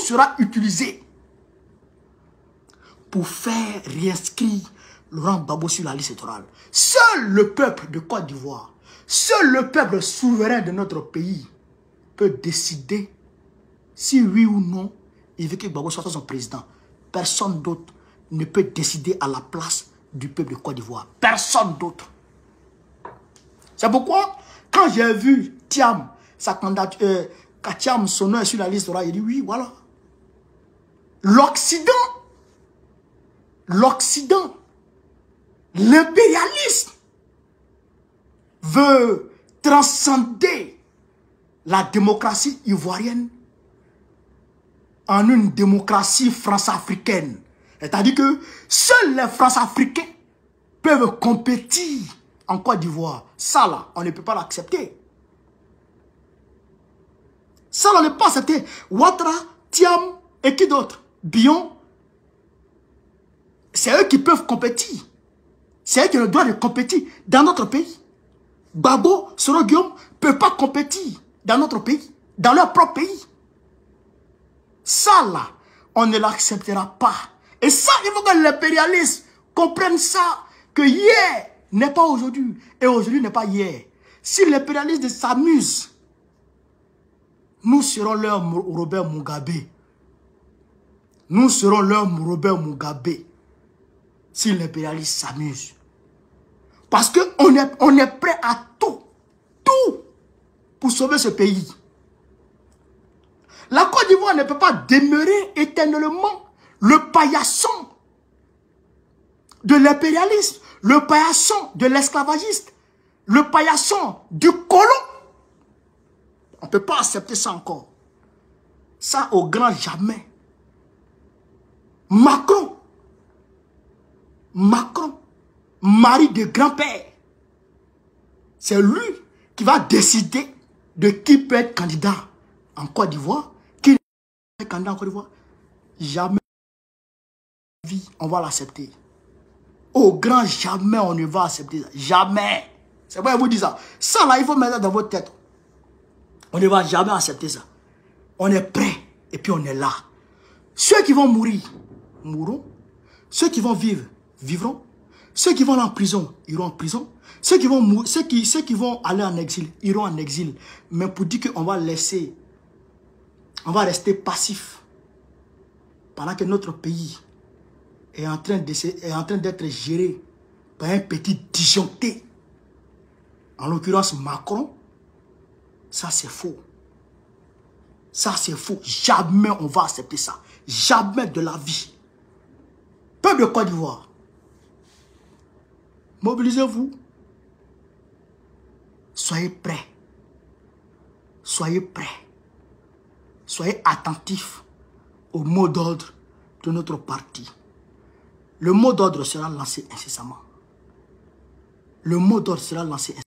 sera utilisé pour faire réinscrire Laurent Gbagbo sur la liste électorale. Seul le peuple de Côte d'Ivoire, seul le peuple souverain de notre pays peut décider si oui ou non il veut que Gbagbo soit son président. Personne d'autre ne peut décider à la place du peuple de Côte d'Ivoire. Personne d'autre. C'est pourquoi, quand j'ai vu Thiam, sa candidature, Thiam, son nom est sur la liste, il dit oui, voilà. L'Occident, l'impérialisme veut transcender la démocratie ivoirienne en une démocratie france-africaine. C'est-à-dire que seuls les France-africains peuvent compétir en Côte d'Ivoire. Ça là, on ne peut pas l'accepter. Ça là, on ne peut pas accepter. Ouattara, Thiam et qui d'autre? Bion. C'est eux qui peuvent compétir. C'est eux qui ont le droit de compétir dans notre pays. Gbagbo, Soro Guillaume ne peuvent pas compétir dans notre pays, dans leur propre pays. Ça là, on ne l'acceptera pas. Et ça, il faut que l'impérialisme comprenne ça, que hier n'est pas aujourd'hui, et aujourd'hui n'est pas hier. Si l'impérialisme s'amuse, nous serons leur Robert Mugabe. Nous serons leur Robert Mugabe. Si l'impérialisme s'amuse. Parce qu'on est prêt à tout pour sauver ce pays. La Côte d'Ivoire ne peut pas demeurer éternellement le paillasson de l'impérialisme, le paillasson de l'esclavagiste, le paillasson du colon. On ne peut pas accepter ça encore. Ça au grand jamais. Macron, mari de grand-père, c'est lui qui va décider de qui peut être candidat en Côte d'Ivoire, qui est candidat en Côte d'Ivoire. Jamais on va l'accepter. Au grand jamais on ne va accepter ça. Jamais. C'est pourquoi je vous dis ça. Ça là, il faut mettre ça dans votre tête. On ne va jamais accepter ça. On est prêt et puis on est là. Ceux qui vont mourir, mourront. Ceux qui vont vivre, vivront. Ceux qui vont aller en prison, iront en prison. Ceux qui vont aller en exil, iront en exil. Mais pour dire qu'on va laisser, on va rester passif pendant que notre pays est en train d'être géré par un petit disjoncté. En l'occurrence Macron, ça c'est faux. Ça c'est faux. Jamais on va accepter ça. Jamais de la vie. Peuple de Côte d'Ivoire, mobilisez-vous. Soyez prêts. Soyez prêts. Soyez attentifs au mot d'ordre de notre parti. Le mot d'ordre sera lancé incessamment. Le mot d'ordre sera lancé incessamment.